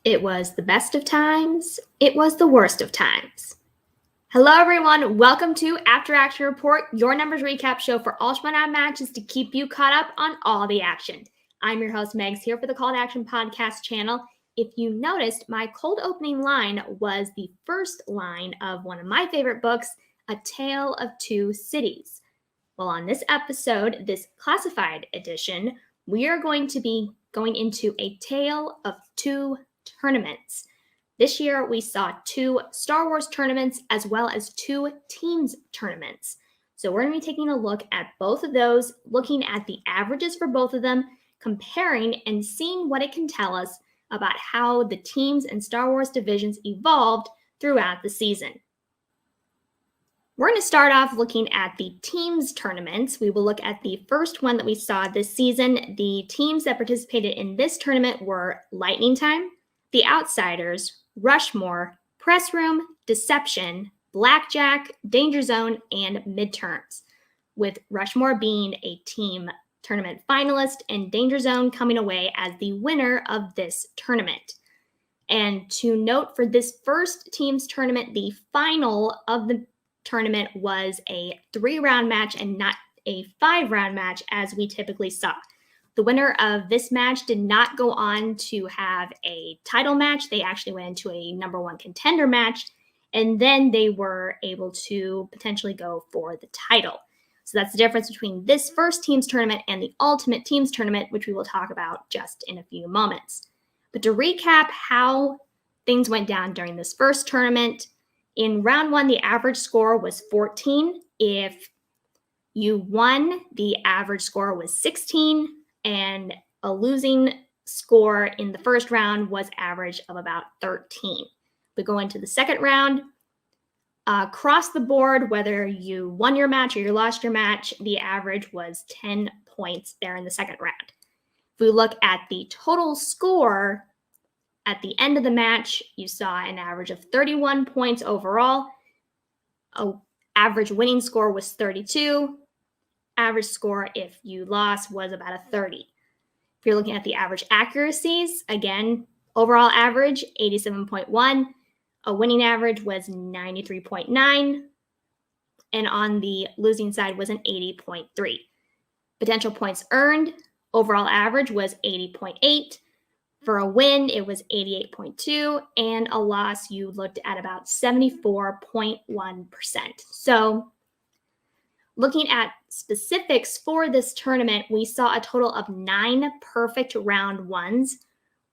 It was the best of times. It was the worst of times. Hello, everyone. Welcome to After Action Report, your numbers recap show for all 29 matches to keep you caught up on all the action. I'm your host, Megs, here for the Call to Action podcast channel. If you noticed, my cold opening line was the first line of one of my favorite books, A Tale of Two Cities. Well, on this episode, this classified edition, we are going to be going into A Tale of Two Tournaments. This year, we saw 2 Star Wars tournaments as well as 2 teams tournaments. So we're going to be taking a look at both of those, looking at the averages for both of them, comparing and seeing what it can tell us about how the teams and Star Wars divisions evolved throughout the season. We're going to start off looking at the teams tournaments. We will look at the first one that we saw this season. The teams that participated in this tournament were Lightning Time, The Outsiders, Rushmore, Press Room, Deception, Blackjack, Danger Zone, and Midterms, with Rushmore being a team tournament finalist and Danger Zone coming away as the winner of this tournament. And to note, for this first teams tournament, the final of the tournament was a 3-round match and not a 5-round match as we typically saw. The winner of this match did not go on to have a title match. They actually went into a number 1 contender match, and then they were able to potentially go for the title. So that's the difference between this first teams tournament and the ultimate teams tournament, which we will talk about just in a few moments. But to recap how things went down during this first tournament, in round 1, the average score was 14. If you won, the average score was 16. And a losing score in the first round was average of about 13. We go into the second round. Across the board, whether you won your match or you lost your match, the average was 10 points there in the second round. If we look at the total score at the end of the match, you saw an average of 31 points overall. Average winning score was 32. Average score if you lost was about a 30. If you're looking at the average accuracies, again, overall average 87.1. A winning average was 93.9. And on the losing side was an 80.3. Potential points earned, overall average was 80.8. For a win, it was 88.2. And a loss, you looked at about 74.1%. So looking at specifics for this tournament, we saw a total of 9 perfect round 1s,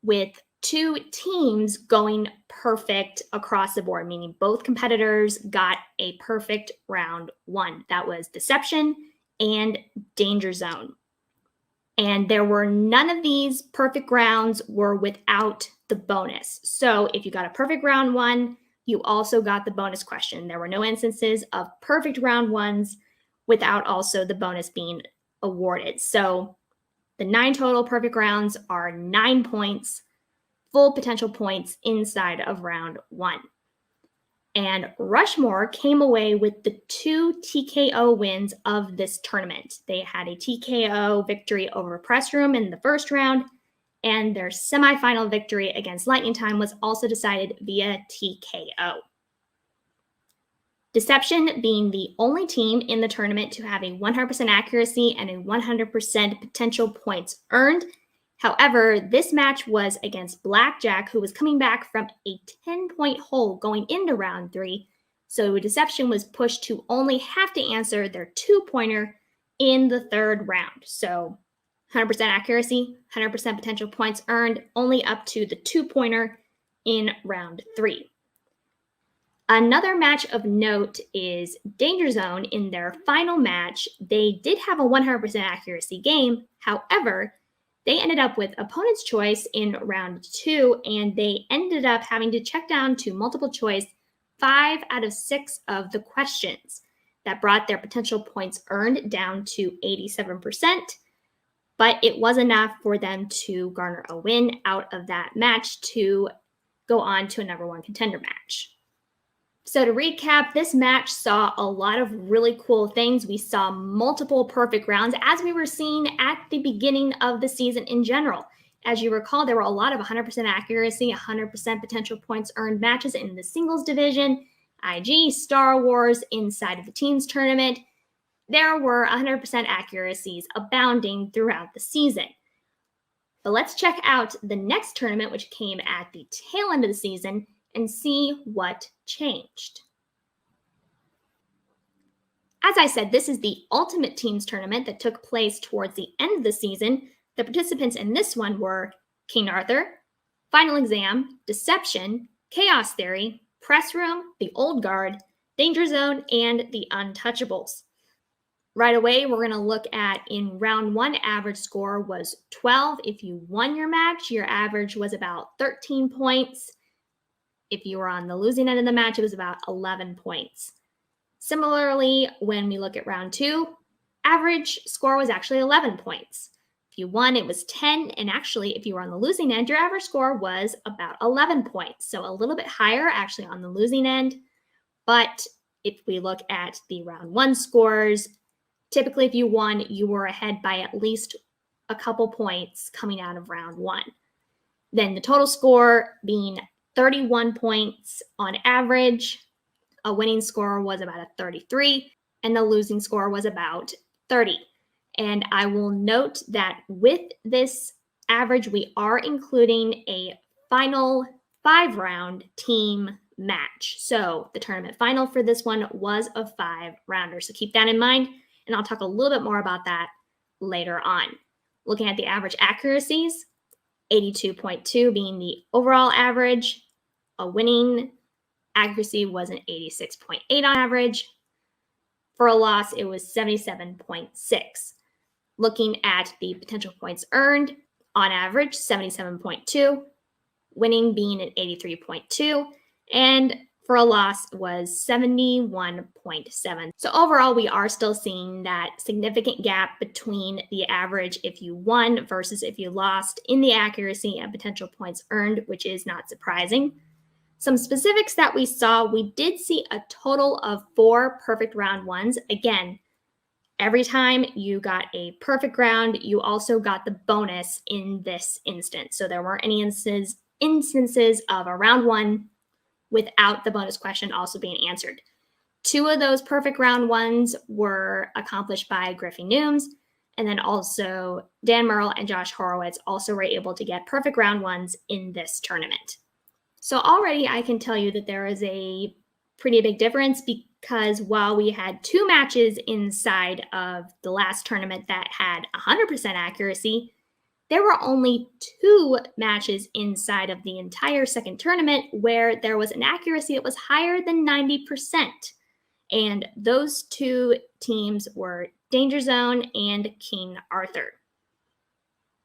with 2 teams going perfect across the board, meaning both competitors got a perfect round 1. That was Deception and Danger Zone. And there were none of these perfect rounds were without the bonus. So if you got a perfect round 1, you also got the bonus question. There were no instances of perfect round 1s without also the bonus being awarded. So the 9 total perfect rounds are 9 points, full potential points inside of round 1. And Rushmore came away with the 2 TKO wins of this tournament. They had a TKO victory over Press Room in the first round, and their semifinal victory against Lightning Time was also decided via TKO. Deception being the only team in the tournament to have a 100% accuracy and a 100% potential points earned. However, this match was against Blackjack, who was coming back from a 10-point hole going into round 3. So Deception was pushed to only have to answer their 2-pointer in the third round. So 100% accuracy, 100% potential points earned, only up to the 2-pointer in round 3. Another match of note is Danger Zone. In their final match, they did have a 100% accuracy game. However, they ended up with opponent's choice in round 2, and they ended up having to check down to multiple choice 5 out of 6 of the questions. That brought their potential points earned down to 87%, but it was enough for them to garner a win out of that match to go on to a number 1 contender match. So to recap, this match saw a lot of really cool things. We saw multiple perfect rounds, as we were seeing at the beginning of the season in general. As you recall, there were a lot of 100% accuracy, 100% potential points earned matches in the singles division, IG, Star Wars, inside of the teams tournament. There were 100% accuracies abounding throughout the season. But let's check out the next tournament, which came at the tail end of the season, and see what changed. As I said, this is the Ultimate Teams tournament that took place towards the end of the season. The participants in this one were King Arthur, Final Exam, Deception, Chaos Theory, Press Room, The Old Guard, Danger Zone, and The Untouchables. Right away, we're going to look at in round one, average score was 12. If you won your match, your average was about 13 points. If you were on the losing end of the match, it was about 11 points. Similarly, when we look at round two, average score was actually 11 points. If you won, it was 10. And actually, if you were on the losing end, your average score was about 11 points. So a little bit higher actually on the losing end. But if we look at the round one scores, typically if you won, you were ahead by at least a couple points coming out of round one. Then the total score being 31 points on average. A winning score was about a 33, and the losing score was about 30. And I will note that with this average, we are including a final 5-round team match. So the tournament final for this one was a 5-rounder. So keep that in mind, and I'll talk a little bit more about that later on. Looking at the average accuracies, 82.2 being the overall average. A winning accuracy was an 86.8 on average. For a loss, it was 77.6. Looking at the potential points earned, on average, 77.2, winning being an 83.2, and for a loss was 71.7. So overall, we are still seeing that significant gap between the average if you won versus if you lost in the accuracy and potential points earned, which is not surprising. Some specifics that we saw, we did see a total of 4 perfect round ones. Again, every time you got a perfect round, you also got the bonus in this instance. So there weren't any instances of a round one without the bonus question also being answered. 2 of those perfect round ones were accomplished by Griffey Nooms, and then also Dan Merle and Josh Horowitz also were able to get perfect round ones in this tournament. So already I can tell you that there is a pretty big difference, because while we had 2 matches inside of the last tournament that had 100% accuracy, there were only 2 matches inside of the entire second tournament where there was an accuracy that was higher than 90%. And those 2 teams were Danger Zone and King Arthur.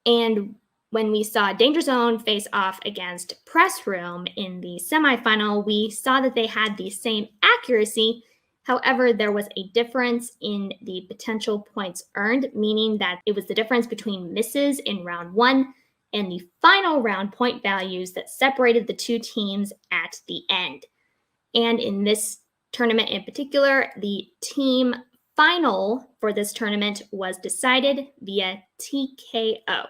And when we saw Danger Zone face off against Press Room in the semifinal, we saw that they had the same accuracy. However, there was a difference in the potential points earned, meaning that it was the difference between misses in round one and the final round point values that separated the 2 teams at the end. And in this tournament in particular, the team final for this tournament was decided via TKO.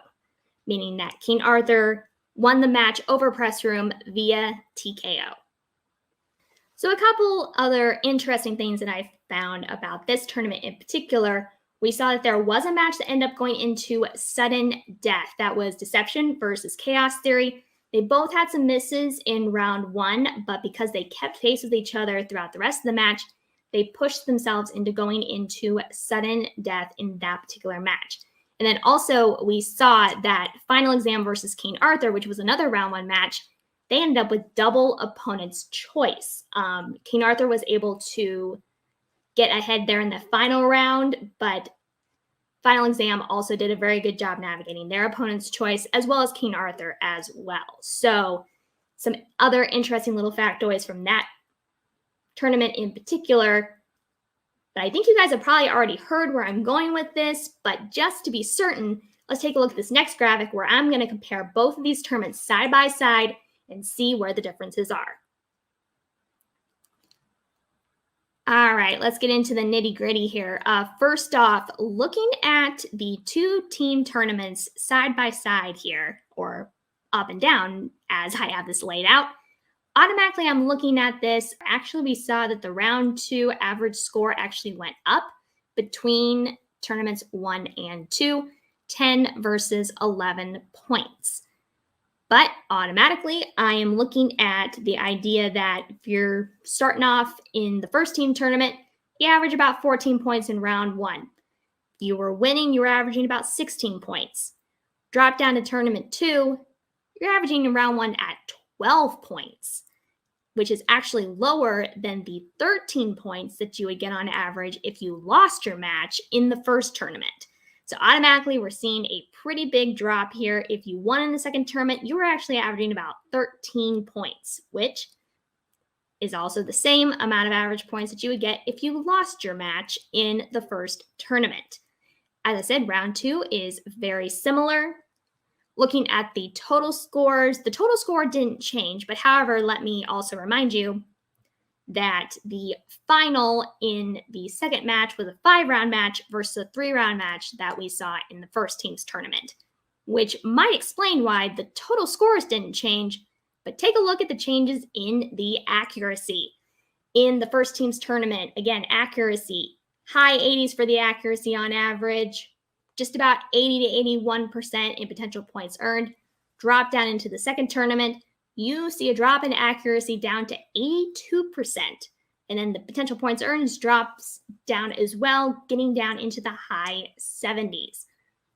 Meaning that King Arthur won the match over Press Room via TKO. So a couple other interesting things that I found about this tournament in particular, we saw that there was a match that ended up going into sudden death. That was Deception versus Chaos Theory. They both had some misses in round one, but because they kept pace with each other throughout the rest of the match, they pushed themselves into going into sudden death in that particular match. And then also we saw that Final Exam versus King Arthur, which was another round one match, they ended up with double opponent's choice. King Arthur was able to get ahead there in the final round, but Final Exam also did a very good job navigating their opponent's choice, as well as King Arthur as well. So some other interesting little factoids from that tournament in particular. But I think you guys have probably already heard where I'm going with this, but just to be certain, let's take a look at this next graphic where I'm going to compare both of these tournaments side by side and see where the differences are. All right, let's get into the nitty gritty here. First off, looking at the two team tournaments side by side here, or up and down as I have this laid out, automatically I'm looking at this. Actually, we saw that the round two average score actually went up between tournaments 1 and 2, 10 versus 11 points. But automatically, I am looking at the idea that if you're starting off in the first team tournament, you average about 14 points in round 1. If you were winning, you were averaging about 16 points. Drop down to tournament 2, you're averaging in round 1 at 12 points, which is actually lower than the 13 points that you would get on average if you lost your match in the first tournament. So automatically, we're seeing a pretty big drop here. If you won in the second tournament, you were actually averaging about 13 points, which is also the same amount of average points that you would get if you lost your match in the first tournament. As I said, round 2 is very similar. Looking at the total scores, the total score didn't change, but however, let me also remind you that the final in the second match was a 5-round match versus a 3-round match that we saw in the first team's tournament, which might explain why the total scores didn't change, but take a look at the changes in the accuracy. In the first team's tournament, again, accuracy, high 80s for the accuracy on average, just about 80 to 81% in potential points earned. Drop down into the second tournament, you see a drop in accuracy down to 82%. And then the potential points earned drops down as well, getting down into the high 70s.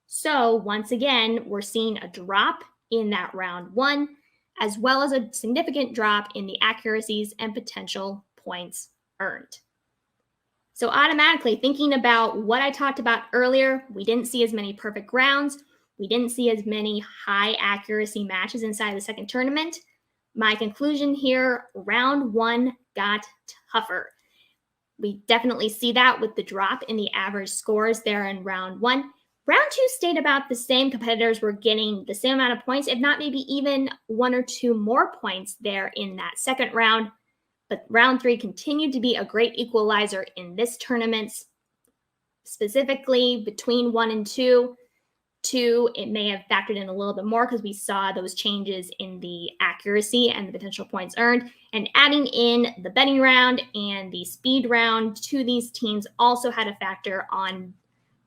So once again, we're seeing a drop in that round 1, as well as a significant drop in the accuracies and potential points earned. So automatically thinking about what I talked about earlier, we didn't see as many perfect rounds. We didn't see as many high accuracy matches inside the second tournament. My conclusion here, round 1 got tougher. We definitely see that with the drop in the average scores there in round 1. Round 2 stayed about the same. Competitors were getting the same amount of points, if not maybe even 1 or 2 more points there in that second round. But round 3 continued to be a great equalizer in this tournament, specifically between 1 and 2. 2, it may have factored in a little bit more because we saw those changes in the accuracy and the potential points earned. And adding in the betting round and the speed round to these teams also had a factor on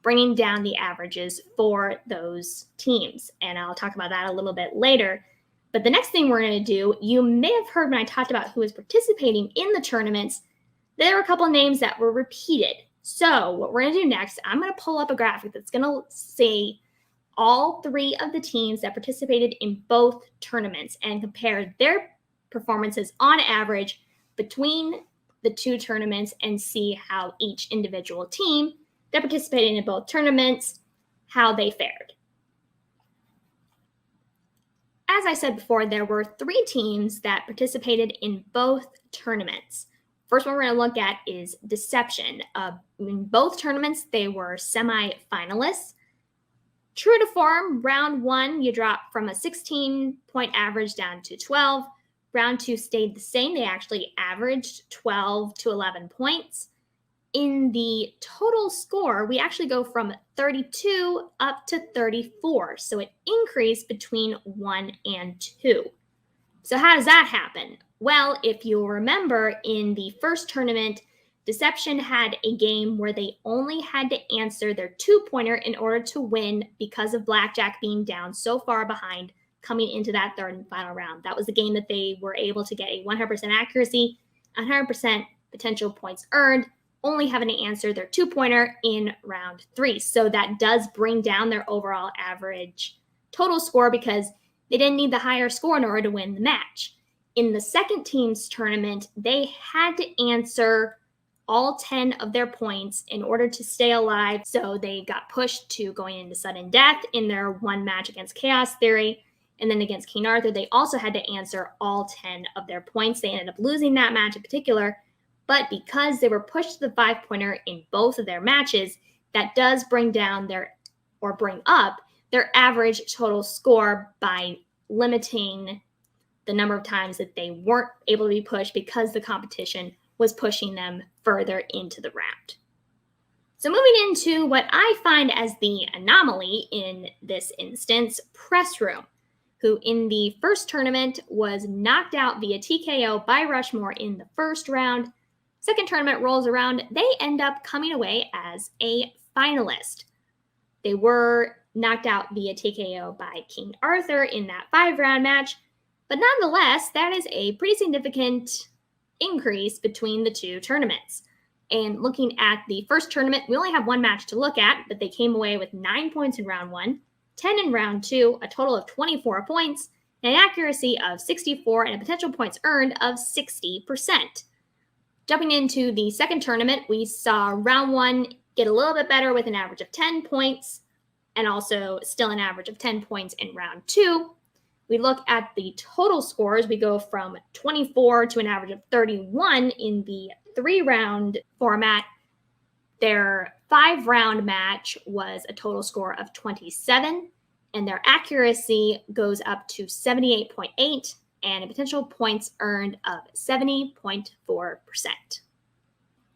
bringing down the averages for those teams. And I'll talk about that a little bit later. But the next thing we're going to do, you may have heard when I talked about who was participating in the tournaments, there were a couple of names that were repeated. So what we're going to do next, I'm going to pull up a graphic that's going to say all 3 of the teams that participated in both tournaments and compare their performances on average between the 2 tournaments and see how each individual team that participated in both tournaments, how they fared. As I said before, there were 3 teams that participated in both tournaments. First one we're going to look at is Deception. In both tournaments, they were semi-finalists. True to form, round 1, you dropped from a 16-point average down to 12. Round 2 stayed the same. They actually averaged 12 to 11 points. In the total score, we actually go from 32 up to 34. So it increased between 1 and 2. So how does that happen? Well, if you'll remember, in the first tournament, Deception had a game where they only had to answer their 2-pointer in order to win because of Blackjack being down so far behind coming into that third and final round. That was the game that they were able to get a 100% accuracy, 100% potential points earned, only having to answer their 2-pointer in round 3. So that does bring down their overall average total score because they didn't need the higher score in order to win the match. In the second team's tournament, they had to answer all 10 of their points in order to stay alive. So they got pushed to going into sudden death in their 1 match against Chaos Theory. And then against King Arthur, they also had to answer all 10 of their points. They ended up losing that match in particular. But because they were pushed to the 5-pointer in both of their matches, that does bring down bring up their average total score by limiting the number of times that they weren't able to be pushed because the competition was pushing them further into the round. So moving into what I find as the anomaly in this instance, Press Room, who in the first tournament was knocked out via TKO by Rushmore in the first round. Second tournament rolls around, they end up coming away as a finalist. They were knocked out via TKO by King Arthur in that 5-round match, but nonetheless, that is a pretty significant increase between the two tournaments. And looking at the first tournament, we only have one match to look at, but they came away with 9 points in round 1, 10 in round 2, a total of 24 points, and an accuracy of 64 and a potential points earned of 60%. Jumping into the second tournament, we saw round 1 get a little bit better with an average of 10 points and also still an average of 10 points in round 2. We look at the total scores. We go from 24 to an average of 31 in the 3-round format. Their 5-round match was a total score of 27, and their accuracy goes up to 78.8 and a potential points earned of 70.4%.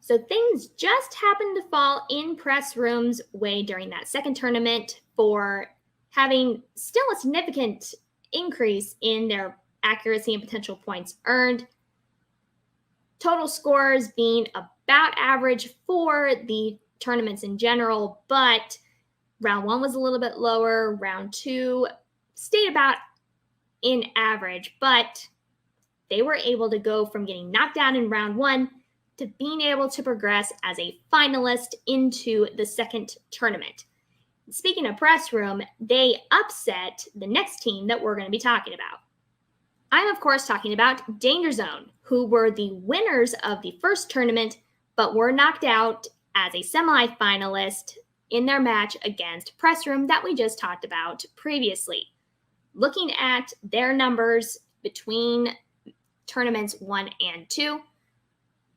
So things just happened to fall in Press Room's way during that second tournament for having still a significant increase in their accuracy and potential points earned. Total scores being about average for the tournaments in general, but round 1 was a little bit lower. Round 2 stayed about in average, but they were able to go from getting knocked out in round 1 to being able to progress as a finalist into the second tournament. Speaking of Press Room, they upset the next team that we're going to be talking about. I'm, of course, talking about Danger Zone, who were the winners of the first tournament, but were knocked out as a semifinalist in their match against Press Room that we just talked about previously. Looking at their numbers between tournaments 1 and 2,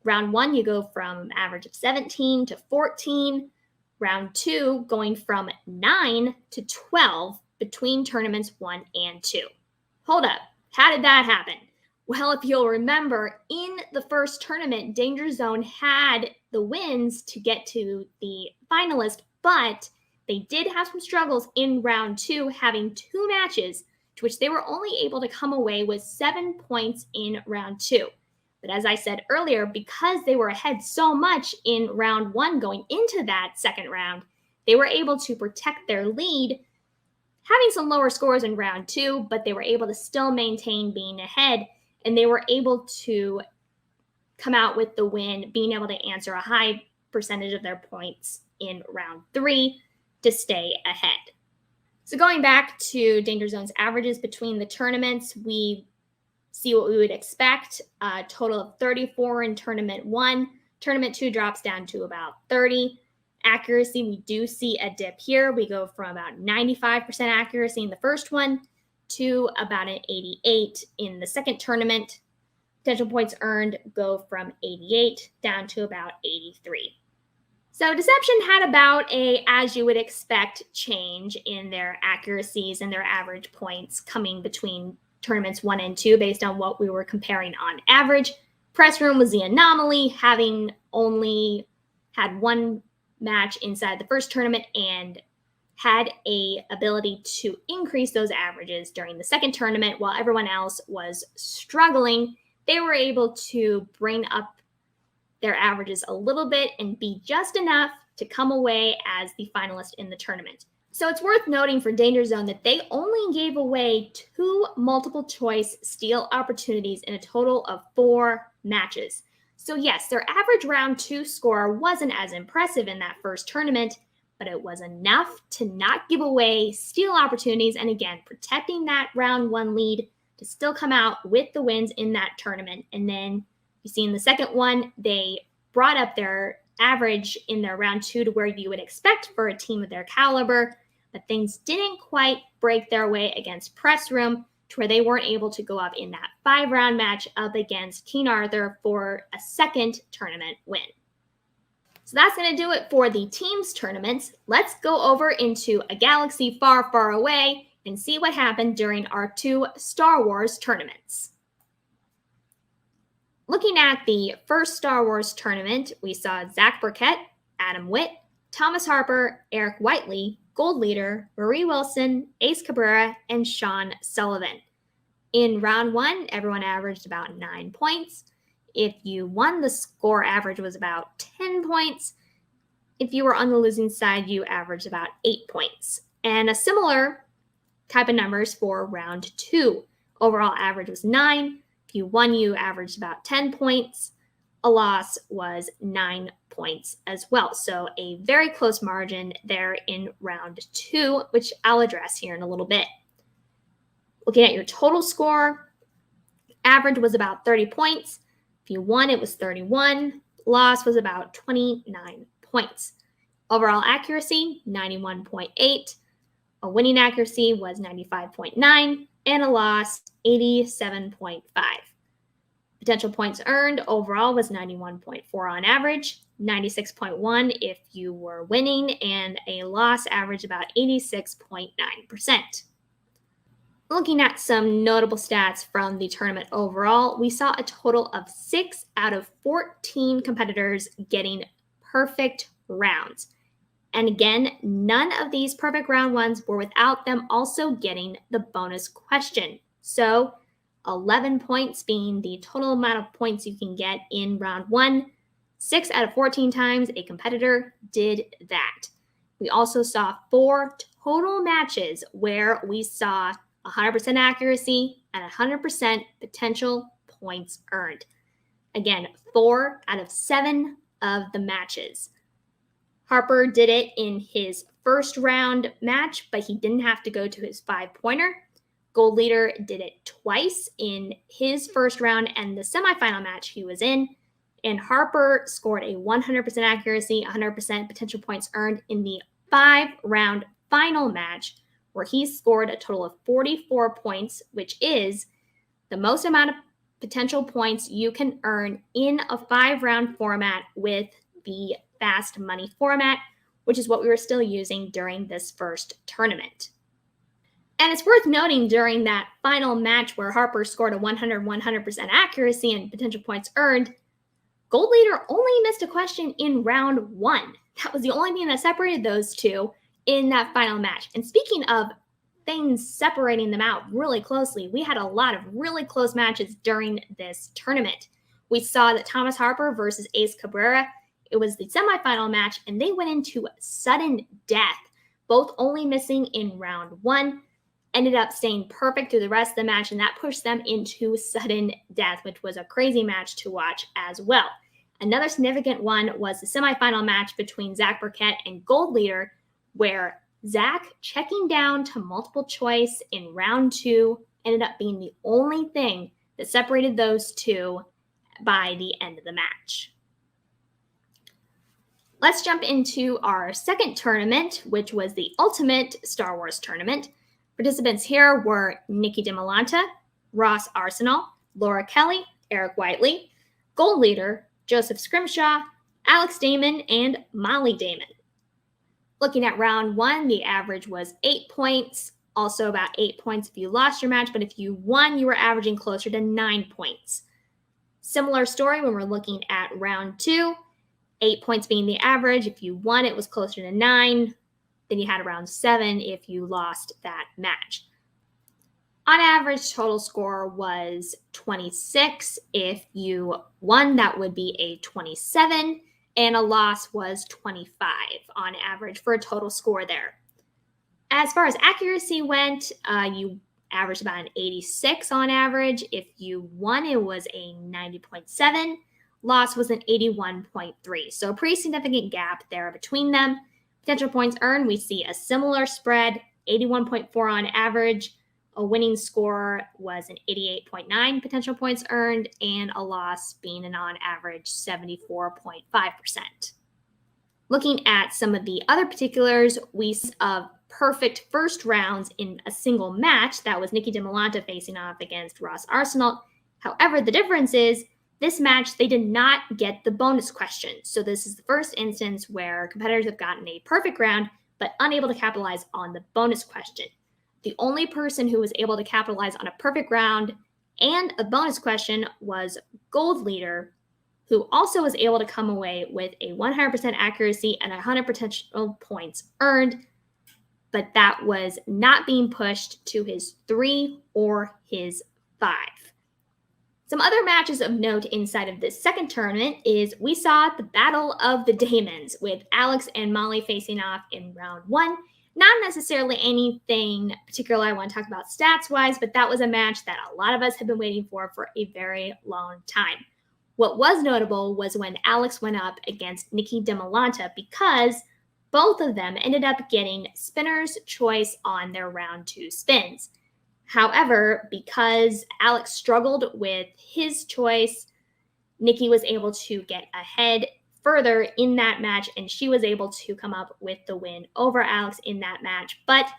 round 1, you go from average of 17 to 14. Round 2, going from 9 to 12 between tournaments 1 and 2. Hold up. How did that happen? Well, if you'll remember, in the first tournament, Danger Zone had the wins to get to the finalist, but they did have some struggles in round 2, having 2 matches to which they were only able to come away with 7 points in round 2. But as I said earlier, because they were ahead so much in round 1 going into that second round, they were able to protect their lead, having some lower scores in round 2, but they were able to still maintain being ahead, and they were able to come out with the win, being able to answer a high percentage of their points in round 3 to stay ahead. So going back to Danger Zone's averages between the tournaments, we see what we would expect. A total of 34 in tournament 1. Tournament 2 drops down to about 30. Accuracy, we do see a dip here. We go from about 95% accuracy in the first one to about an 88 in the second tournament. Potential points earned go from 88 down to about 83. So Deception had about a, as you would expect, change in their accuracies and their average points coming between tournaments 1 and 2 based on what we were comparing on average. Press Room was the anomaly, having only had 1 match inside the first tournament and had a ability to increase those averages during the second tournament while everyone else was struggling. They were able to bring up their averages a little bit and be just enough to come away as the finalist in the tournament. So it's worth noting for Danger Zone that they only gave away 2 multiple choice steal opportunities in a total of 4 matches. So yes, their average round 2 score wasn't as impressive in that first tournament, but it was enough to not give away steal opportunities and again, protecting that round 1 lead to still come out with the wins in that tournament. And then you see in the second one, they brought up their average in their round 2 to where you would expect for a team of their caliber, but things didn't quite break their way against Press Room to where they weren't able to go up in that 5-round match up against King Arthur for a second tournament win. So that's going to do it for the teams tournaments. Let's go over into a galaxy far, far away and see what happened during our 2 Star Wars tournaments. Looking at the first Star Wars tournament, we saw Zach Burkett, Adam Witt, Thomas Harper, Eric Whiteley, Gold Leader, Marie Wilson, Ace Cabrera, and Sean Sullivan. In round one, everyone averaged about 9 points. If you won, the score average was about 10 points. If you were on the losing side, you averaged about 8 points. And a similar type of numbers for round two. Overall average was 9. If you won, you averaged about 10 points. A loss was 9 points as well. So a very close margin there in round two, which I'll address here in a little bit. Looking at your total score, average was about 30 points. If you won, it was 31. Loss was about 29 points. Overall accuracy, 91.8. A winning accuracy was 95.9. And a loss, 87.5. Potential points earned overall was 91.4 on average, 96.1 if you were winning, and a loss average about 86.9%. Looking at some notable stats from the tournament overall, we saw a total of 6 out of 14 competitors getting perfect rounds. And again, none of these perfect round ones were without them also getting the bonus question. So 11 points being the total amount of points you can get in round one. 6 out of 14 times a competitor did that. We also saw 4 total matches where we saw 100% accuracy and 100% potential points earned. Again, 4 out of 7 of the matches. Harper did it in his first round match, but he didn't have to go to his 5-pointer. Gold Leader did it twice in his first round and the semifinal match he was in. And Harper scored a 100% accuracy, 100% potential points earned in the 5-round final match, where he scored a total of 44 points, which is the most amount of potential points you can earn in a 5-round format with the fast money format, which is what we were still using during this first tournament. And it's worth noting during that final match where Harper scored a 100% accuracy and potential points earned, Gold Leader only missed a question in round one. That was the only thing that separated those two in that final match. And speaking of things separating them out really closely, we had a lot of really close matches during this tournament. We saw that Thomas Harper versus Ace Cabrera, it was the semifinal match, and they went into sudden death, both only missing in round one, ended up staying perfect through the rest of the match, and that pushed them into sudden death, which was a crazy match to watch as well. Another significant one was the semifinal match between Zach Burkett and Gold Leader, where Zach checking down to multiple choice in round two ended up being the only thing that separated those two by the end of the match. Let's jump into our second tournament, which was the Ultimate Star Wars Tournament. Participants here were Nikki DiMolanta, Ross Arsenal, Laura Kelly, Eric Whiteley, Gold Leader, Joseph Scrimshaw, Alex Damon, and Molly Damon. Looking at round one, the average was 8 points, also about 8 points if you lost your match, but if you won, you were averaging closer to 9 points. Similar story when we're looking at round two, 8 points being the average. If you won, it was closer to 9. Then you had around 7 if you lost that match. On average, total score was 26. If you won, that would be a 27. And a loss was 25 on average for a total score there. As far as accuracy went, you averaged about an 86 on average. If you won, it was a 90.7. Loss was an 81.3. So a pretty significant gap there between them. Potential points earned, we see a similar spread, 81.4 on average. A winning score was an 88.9 potential points earned, and a loss being an on average 74.5%. Looking at some of the other particulars, we saw perfect first rounds in a single match. That was Nikki DiMolanta facing off against Ross Arsenal. However, the difference is this match, they did not get the bonus question. So this is the first instance where competitors have gotten a perfect round, but unable to capitalize on the bonus question. The only person who was able to capitalize on a perfect round And a bonus question was gold leader, who also was able to come away with a 100% accuracy and 100 potential points earned, but that was not being pushed to his 3 or his 5. Some other matches of note inside of this second tournament is we saw the Battle of the Daemons with Alex and Molly facing off in round 1. Not necessarily anything particular I want to talk about stats-wise, but that was a match that a lot of us have been waiting for a very long time. What was notable was when Alex went up against Nikki DeMolanta, because both of them ended up getting spinner's choice on their round 2 spins. However, because Alex struggled with his choice, Nikki was able to get ahead further in that match, and she was able to come up with the win over Alex in that match. But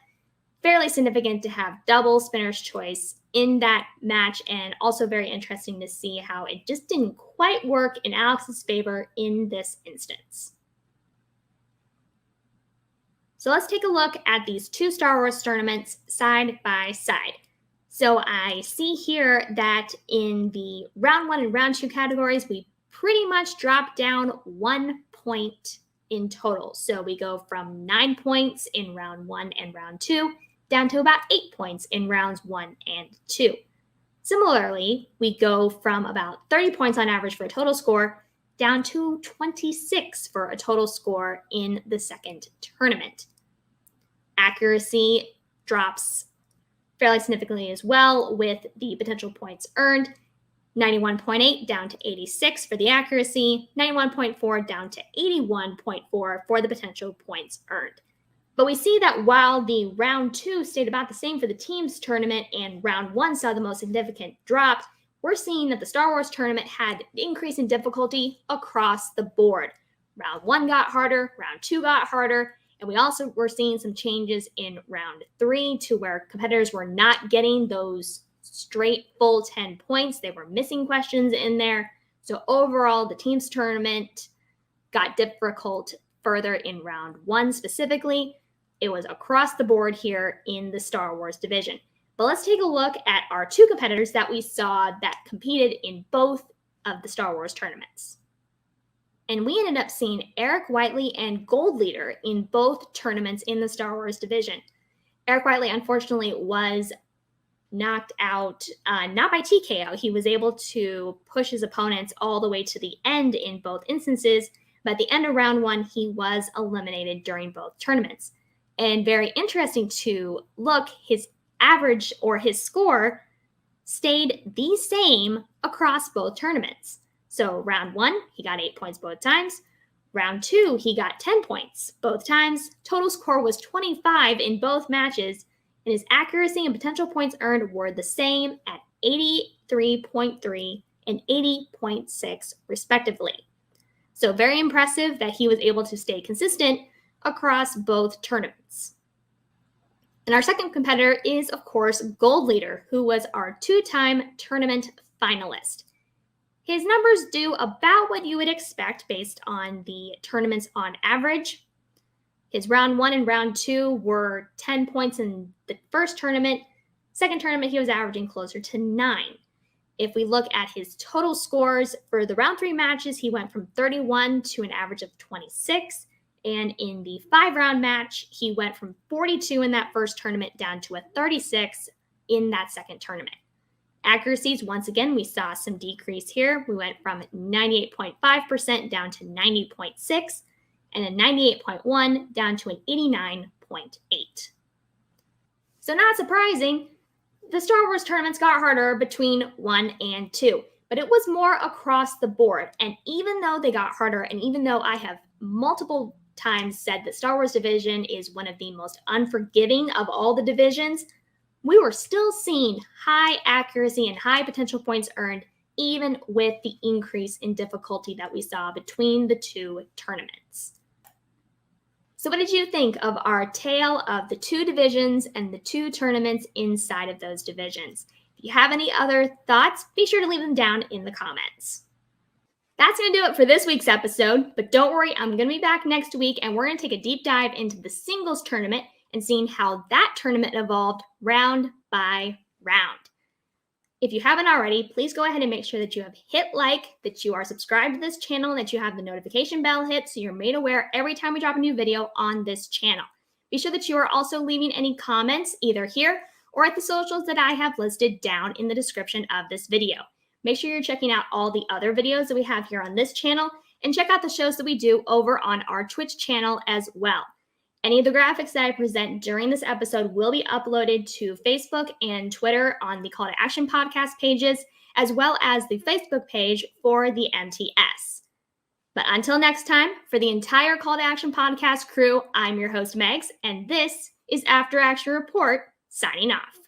fairly significant to have double spinner's choice in that match, and also very interesting to see how it just didn't quite work in Alex's favor in this instance. So let's take a look at these 2 Star Wars tournaments side by side. So I see here that in the round 1 and round 2 categories, we pretty much drop down 1 point in total. So we go from 9 points in round 1 and round 2 down to about 8 points in rounds 1 and 2. Similarly, we go from about 30 points on average for a total score down to 26 for a total score in the second tournament. Accuracy drops fairly significantly as well, with the potential points earned 91.8 down to 86 for the accuracy, 91.4 down to 81.4 for the potential points earned. But we see that while the round 2 stayed about the same for the teams tournament and round 1 saw the most significant drop, we're seeing that the Star Wars tournament had an increase in difficulty across the board. Round 1 got harder, round 2 got harder, and we also were seeing some changes in round 3 to where competitors were not getting those straight full 10 points. They were missing questions in there. So overall, the teams tournament got difficult further in round 1 specifically. It was across the board here in the Star Wars division. But let's take a look at our 2 competitors that we saw that competed in both of the Star Wars tournaments. And we ended up seeing Eric Whiteley and Gold Leader in both tournaments in the Star Wars division. Eric Whiteley, unfortunately, was knocked out, not by TKO. He was able to push his opponents all the way to the end in both instances. But at the end of round 1, he was eliminated during both tournaments. And very interesting to look, his average or his score stayed the same across both tournaments. So round 1, he got 8 points both times. Round 2, he got 10 points both times. Total score was 25 in both matches, and his accuracy and potential points earned were the same at 83.3 and 80.6 respectively. So very impressive that he was able to stay consistent across both tournaments. And our second competitor is, of course, Gold Leader, who was our 2-time tournament finalist. His numbers do about what you would expect based on the tournaments on average. His round 1 and round 2 were 10 points in the first tournament. Second tournament, he was averaging closer to 9. If we look at his total scores for the round 3 matches, he went from 31 to an average of 26. And in the 5-round match, he went from 42 in that first tournament down to a 36 in that second tournament. Accuracies, once again, we saw some decrease here. We went from 98.5% down to 90.6, and a 98.1 down to an 89.8. So not surprising, the Star Wars tournaments got harder between 1 and 2, but it was more across the board. And even though they got harder, and even though I have multiple times said that Star Wars division is one of the most unforgiving of all the divisions, we were still seeing high accuracy and high potential points earned, even with the increase in difficulty that we saw between the 2 tournaments. So what did you think of our tale of the 2 divisions and the 2 tournaments inside of those divisions? If you have any other thoughts, be sure to leave them down in the comments. That's going to do it for this week's episode, but don't worry, I'm going to be back next week and we're going to take a deep dive into the singles tournament and seeing how that tournament evolved round by round. If you haven't already, please go ahead and make sure that you have hit like, that you are subscribed to this channel, and that you have the notification bell hit so you're made aware every time we drop a new video on this channel. Be sure that you are also leaving any comments either here or at the socials that I have listed down in the description of this video. Make sure you're checking out all the other videos that we have here on this channel, and check out the shows that we do over on our Twitch channel as well. Any of the graphics that I present during this episode will be uploaded to Facebook and Twitter on the Call to Action podcast pages, as well as the Facebook page for the MTS. But until next time, for the entire Call to Action podcast crew, I'm your host, Megs, and this is After Action Report, signing off.